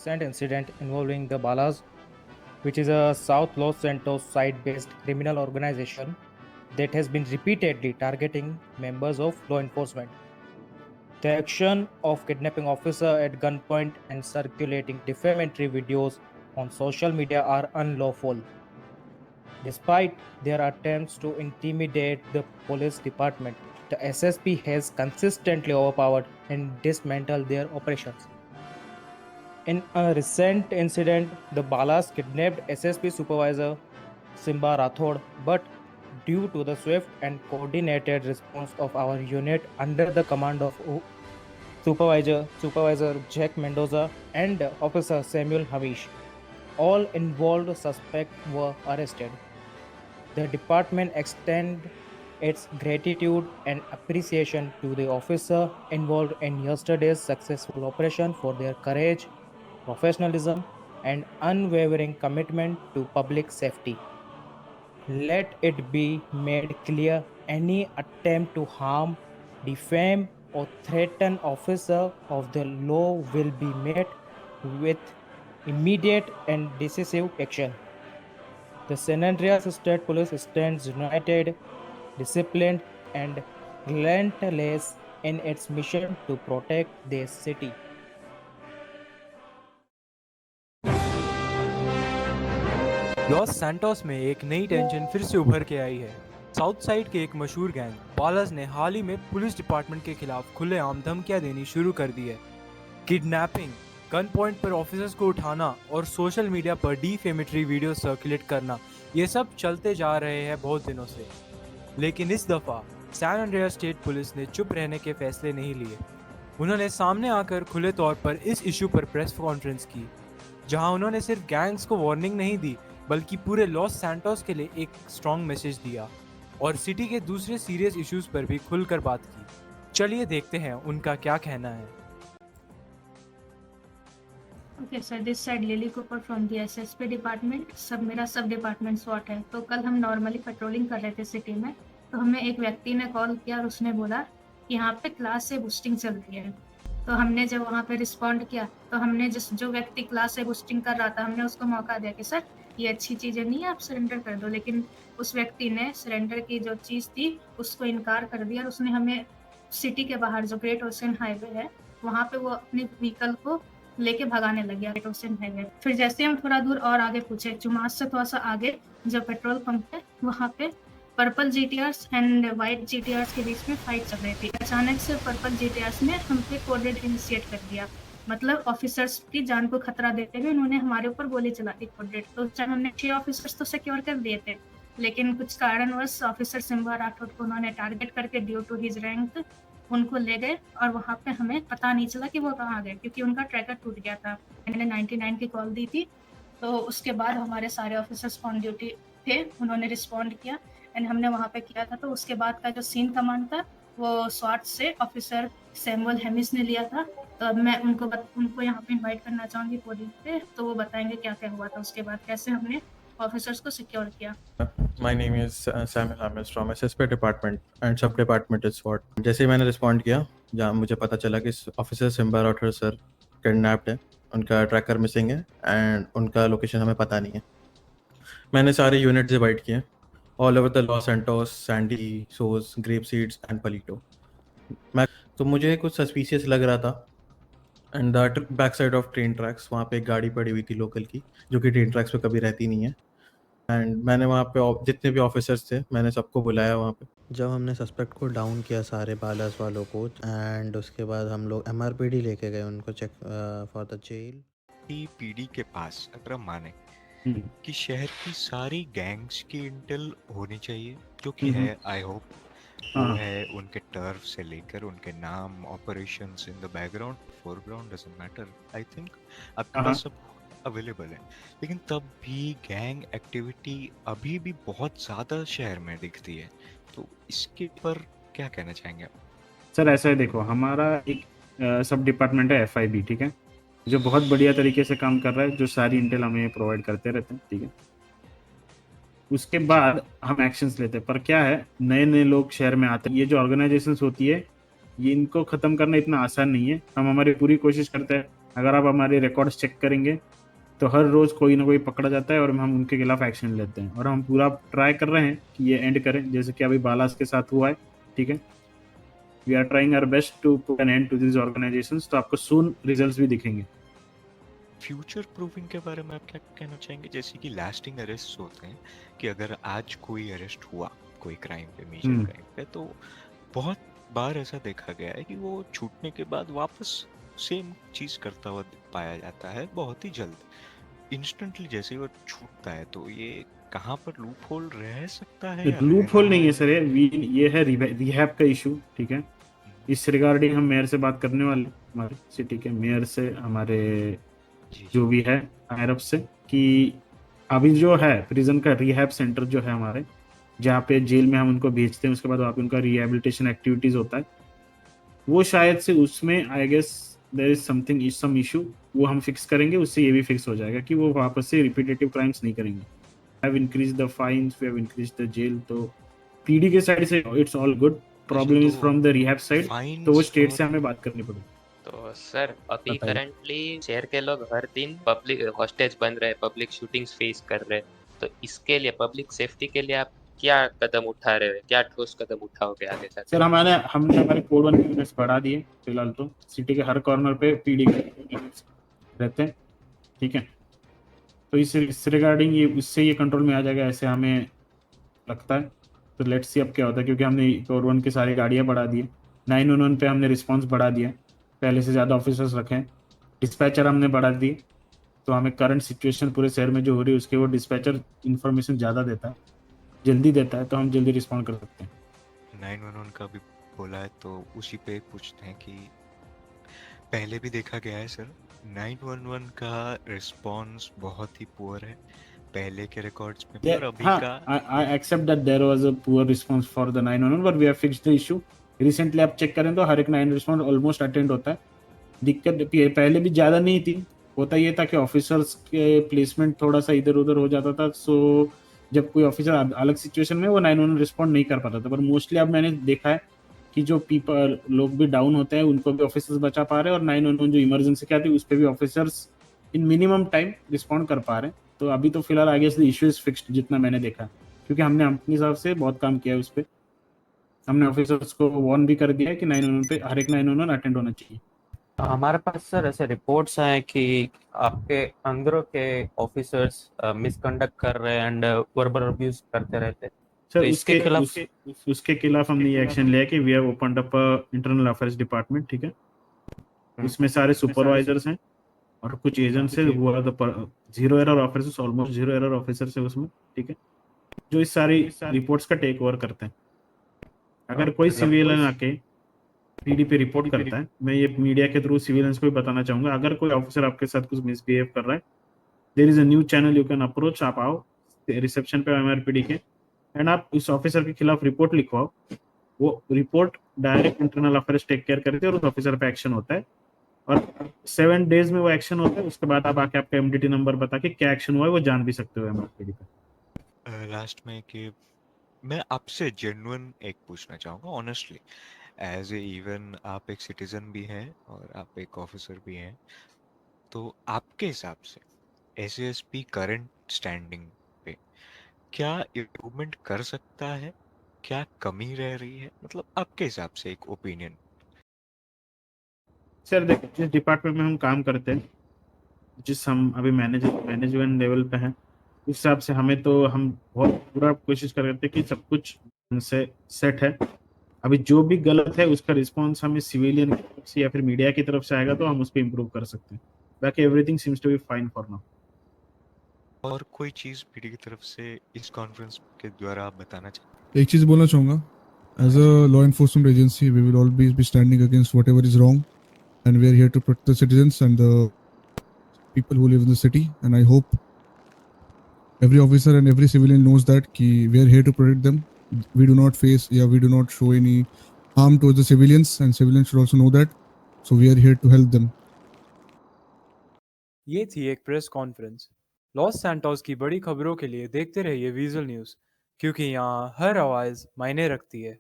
recent incident involving the Balas, which is a South Los Santos site-based criminal organization that has been repeatedly targeting members of law enforcement. The action of kidnapping officer at gunpoint and circulating defamatory videos on social media are unlawful. Despite their attempts to intimidate the police department, the SSP has consistently overpowered and dismantled their operations. In a recent incident, the Balas kidnapped SSP supervisor Simba Rathod, but due to the swift and coordinated response of our unit under the command of Supervisor Jack Mendoza and Officer Samuel Hamish, all involved suspects were arrested. The department extends its gratitude and appreciation to the officer involved in yesterday's successful operation for their courage, professionalism, and unwavering commitment to public safety. Let it be made clear any attempt to harm, defame, or threaten officer of the law will be met with immediate and decisive action. The San Andreas State Police stands united, disciplined, and relentless in its mission to protect this city. Los Santos में एक नई tension फिर से उभर के आई है। South side के एक मशहूर गैंग बालाज ने हाल ही में पुलिस डिपार्टमेंट के खिलाफ खुलेआम धमकियां देनी शुरू कर दी है। किडनैपिंग, गन पॉइंट पर ऑफिसर्स को उठाना और सोशल मीडिया पर डिफेमेटरी वीडियो सर्कुलेट करना, ये सब चलते जा रहे हैं बहुत दिनों से। लेकिन इस दफ़ा सैन एंड्रियास स्टेट पुलिस ने चुप रहने के फैसले नहीं लिए। उन्होंने सामने आकर खुले तौर पर इस इशू पर प्रेस कॉन्फ्रेंस की, जहां उन्होंने सिर्फ गैंग्स को वार्निंग नहीं दी बल्कि पूरे लॉस सैंटोस के लिए एक स्ट्रॉन्ग मैसेज दिया और सिटी के दूसरे सीरियस इश्यूज पर भी खुलकर बात की। चलिए देखते हैं उनका क्या कहना है। Okay sir, this side lily Cooper from the SSP department. मेरा सब डिपार्टमेंट स्वॉट है। तो कल हम नॉर्मली पेट्रोलिंग कर रहे थे सिटी में, तो हमें एक व्यक्ति ने कॉल किया और उसने बोला कि यहाँ पे क्लास से बूस्टिंग चल रही है। तो हमने जब वहाँ पे रिस्पॉन्ड किया तो हमने जो व्यक्ति क्लास से बूस्टिंग कर रहा था, हमने उसको मौका दिया कि सर ये अच्छी चीज़ें नहीं है, आप सरेंडर कर दो। लेकिन उस व्यक्ति ने सरेंडर की जो चीज़ थी उसको इनकार कर दिया और उसने हमें सिटी के बाहर जो ग्रेट ओशन हाईवे है वहाँ पे वो अपनी व्हीकल को लेके भगाने लग गया, ग्रेट ओशन हाईवे। फिर जैसे हम थोड़ा दूर और आगे पूछे, चुमास से थोड़ा सा आगे जो पेट्रोल पंप है वहाँ पे पर्पल जीटीआर्स एंड वाइट जीटीआर्स के बीच में फाइट चल रही थी। अचानक से पर्पल जीटीआर्स ने हम पे कोडेड इनिशिएट कर दिया, मतलब ऑफिसर्स की जान को खतरा देते हुए उन्होंने हमारे ऊपर गोली चला दी कोडेड। तो हमने 6 ऑफिसर्स तो सिक्योर कर दिए थे, लेकिन कुछ कारणवश ऑफिसर सिम्बा राठौड़ को उन्होंने टारगेट करके ड्यू टू हिज रैंक उनको ले गए और वहाँ पे हमें पता नहीं चला कि वो कहाँ गए, क्योंकि उनका ट्रैकर टूट गया था। मैंने 99 की कॉल दी थी, तो उसके बाद हमारे सारे ऑफिसर्स ऑन ड्यूटी थे, उन्होंने रिस्पॉन्ड किया एंड हमने वहाँ पे किया था। तो उसके बाद का जो सीन कमांड था वो स्वाट से ऑफिसर सैमुअल हेमिस ने लिया था। तो अब मैं उनको यहाँ पे इनवाइट करना चाहूँगी पोडियम पे, तो वो बताएंगे क्या क्या हुआ था उसके बाद, कैसे हमने ऑफिसर्स को सिक्योर किया। My name is Samuel Hamis from SSP department and sub department is SWAT. जैसे ही मैंने रिस्पॉन्ड किया, जहाँ मुझे पता चला कि officer Simba Rathore sir kidnapped है, उनका ट्रैकर मिसिंग है एंड उनका लोकेशन हमें पता नहीं है। मैंने सारे यूनिट डिवाइड किए all over the Los Santos, Sandy, सोस, ग्रेप सीड्स एंड पलीटो। तो मुझे कुछ सस्पिशियस लग रहा था and the back side of train tracks, वहाँ पे एक गाड़ी पड़ी हुई थी लोकल की, जो कि ट्रेन ट्रैक्स पे कभी रहती नहीं है। एंड मैंने वहाँ पे जितने भी ऑफिसर्स थे मैंने सबको बुलाया वहाँ पे। जब हमने सस्पेक्ट को डाउन किया सारे बालास वालों को, एंड उसके बाद हम लोग MRPD लेके गए उनको check for the jail. PD के पास अगर हम माने कि शहर की सारी गैंग्स की इंटेल होनी चाहिए, जो कि है, आई होप वो है, उनके टर्फ से लेकर उनके नाम, operations in the background, foreground, doesn't matter. I think आपके पास सब अवेलेबल है, लेकिन तब भी गैंग एक्टिविटी अभी भी बहुत ज़्यादा शहर में दिखती है। तो इसके पर क्या कहना चाहेंगे आप? सर ऐसा है, देखो हमारा एक सब डिपार्टमेंट है FIB, ठीक है, जो बहुत बढ़िया तरीके से काम कर रहा है, जो सारी इंटेल हमें प्रोवाइड करते रहते हैं, ठीक है। उसके बाद हम एक्शंस लेते हैं, पर क्या है, नए नए लोग शहर में आते हैं, ये जो ऑर्गेनाइजेशंस होती है ये इनको ख़त्म करना इतना आसान नहीं है। हम हमारी पूरी कोशिश करते हैं अगर आप हमारे रिकॉर्ड्स चेक करेंगे तो हर रोज कोई ना कोई पकड़ा जाता है और हम उनके खिलाफ एक्शन लेते हैं, और हम पूरा ट्राई कर रहे हैं कि ये एंड करें, जैसे कि अभी बालास के साथ हुआ है। ठीक है, we are trying our best to put an end to this organisations, तो आपको सून रिजल्ट्स भी दिखेंगे। फ्यूचर प्रूफिंग के बारे में आप क्या कहना चाहेंगे? जैसे कि लास्टिंग अरेस्ट होते हैं कि अगर आज कोई अरेस्ट हुआ कोई क्राइम पे, मेजर क्राइम पे, तो बहुत बार ऐसा देखा गया है कि वो छूटने के बाद वापस सेम चीज करता हुआ पाया जाता है बहुत ही जल्द, इंस्टेंटली जैसे ही वो छूटता है। तो ये कहाँ पर लूप होल रह सकता है या लूप रहना होल नहीं है है? सर, ये है रिहैब का इशू। ठीक है, इस रिगार्डिंग हम मेयर से बात करने वाले, हमारे सिटी के मेयर से, हमारे जी जो भी है हायर अप से, कि अभी जो है प्रिजन का रिहैब सेंटर जो है हमारे, जहाँ पे जेल में हम उनको भेजते हैं, उसके बाद वहाँ पे उनका रिहेबिलिटेशन एक्टिविटीज होता है, वो शायद से उसमें I guess there is something is some issue, वो हम फिक्स करेंगे, उससे ये भी फिक्स हो जाएगा कि वो वापस से रिपीटेटिव क्राइम्स नहीं करेंगे। Have increase the fines, we have increase the jail, तो पीडी के साइड से इट्स ऑल गुड, अच्छा, प्रॉब्लम तो is from the rehab side, तो वो फाइन्स स्टेट और से हमें बात करनी पड़ेगी। तो सर अभी बताइए। करंटली शहर के लोग हर दिन पब्लिक हॉस्टेज बन रहे हैं, पब्लिक शूटिंग्स फेस कर रहे हैं, तो इसके लिए पब्लिक सेफ्टी के लिए आप क्या कदम उठा रहे हैं, क्या ठोस कदम उठाओगे आगे सर जाकर? हमने हमारे कोड 1 यूनिट्स बढ़ा दिए, फिलहाल तो सिटी के हर कॉर्नर पे पीडी के यूनिट्स रहते हैं। ठीक है, तो इस रिगार्डिंग ये उससे ये कंट्रोल में आ जाएगा ऐसे हमें लगता है। तो लेट्स सी अब क्या होता है, क्योंकि हमने कोड 1 की सारी गाड़ियाँ बढ़ा दी, 911 पे हमने रिस्पॉन्स बढ़ा दिया, पहले से ज़्यादा ऑफिसर्स रखे हैं, डिस्पैचर हमने बढ़ा दी, तो हमें करंट सिचुएशन पूरे शहर में जो हो रही है उसके वो डिस्पैचर इन्फॉर्मेशन ज़्यादा देता है, जल्दी देता है, तो हम जल्दी रिस्पॉन्ड कर सकते हैं। 911 का भी बोला है तो उसी पे पूछते हैं कि पहले भी देखा गया है सर 911 का रिस्पॉन्स बहुत ही पुअर है पहले के रिकॉर्ड्स में भी और अभी हाँ, का। I accept that there was a poor response for the 911, but we have fixed the issue. Recently आप चेक करें तो हर एक 9 रिस्पॉन्स ऑलमोस्ट अटेंड होता है। दिक्कत पहले भी ज़्यादा नहीं थी, होता ये था कि ऑफिसर्स के प्लेसमेंट थोड़ा सा इधर उधर हो जाता था, सो जब कोई ऑफिसर अलग सिचुएशन में वो 911 रिस्पॉन्ड नहीं कर पाता था, पर मोस्टली अब मैंने देखा है कि जो पीपल लोग भी डाउन होते हैं उनको भी ऑफिसर्स बचा पा रहे हैं, और 911 जो इमरजेंसी क्या थी उस पर भी officers in minimum time respond कर पा रहे हैं। तो अभी तो फिलहाल I guess the issue is fixed जितना मैंने देखा, क्योंकि हमने अपने हिसाब से बहुत काम किया है उस पर। हमने ऑफिसर्स को वार्न भी कर दिया है कि 911 पे हर एक 911 अटेंड होना चाहिए। हमारे पास सर ऐसे रिपोर्ट्स हैं कि आपके अंदरों के ऑफिसर्स मिसकंडक्ट कर रहे हैं एंड वर्बल अब्यूज करते रहते हैं, सर तो इसके खिलाफ उसके खिलाफ हमने ये एक्शन लिया कि we have opened up internal affairs department. ठीक है, उसमें सारे सुपरवाइजर्स हैं और कुछ एजेंट्स हैं, हुआ the zero error officers, almost zero error officers है उसमें। ठीक है, जो इस सारी रिपोर्ट्स का टेक ओवर करते हैं। अगर कोई सिविलियन आके पीडी पे रिपोर्ट करता है, मैं ये मीडिया के थ्रू सिविलियंस को भी बताना चाहूंगा, अगर कोई ऑफिसर आपके साथ कुछ मिसबिहेव कर रहा है, there is a new channel you can approach. आप आओ रिसेप्शन पे एमआरपीडी के, एंड आप इस ऑफिसर के खिलाफ रिपोर्ट लिखवाओ। वो report direct internal affairs take care करते हैं और उस ऑफिसर पे एक्शन होता है, और 7 डेज में वो एक्शन होता है। उसके बाद आप आके आपका एमडीटी नंबर बता के क्या एक्शन हुआ है वो जान भी सकते हो एमआरपीडी पे। लास्ट में कि मैं आपसे जेन्युइन एक पूछना चाहूँगा ऑनेस्टली, एज ए इवन आप एक सिटीजन भी हैं और आप एक ऑफिसर भी हैं, तो आपके हिसाब से एसएसपी करंट स्टैंडिंग पे क्या इम्प्रूवमेंट कर सकता है, क्या कमी रह रही है, मतलब आपके हिसाब से एक ओपिनियन। सर देखो, जिस डिपार्टमेंट में हम काम करते हैं, जिस हम अभी मैनेजमेंट लेवल पे हैं, उस हिसाब से हमें तो हम बहुत पूरा कोशिश करते हैं कि सब कुछ से सेट है। अभी जो भी गलत है उसका रिस्पॉन्स हमें सिविलियन की तरफ से या फिर मीडिया की तरफ से आएगा तो हम उस पर इम्प्रूव कर सकते हैं। बाकी everything seems to be fine for now. और कोई चीज पीडी की तरफ से इस कॉन्फ्रेंस के द्वारा आप बताना चाहते एक चीज़ बोलना चाहूँगा, as a law enforcement agency we will always be standing against whatever is wrong and we are here to protect the citizens and the people who live in the city, and I hope every officer and every civilian knows that we are here to protect them. We do not face, we do not show any harm towards the civilians, and civilians should also know that, so we are here to help them. ये थी एक press conference. Los Santos की बड़ी खबरों के लिए देखते रहिए विजुअल न्यूज़, क्योंकि यहाँ हर आवाज़ मायने रखती है।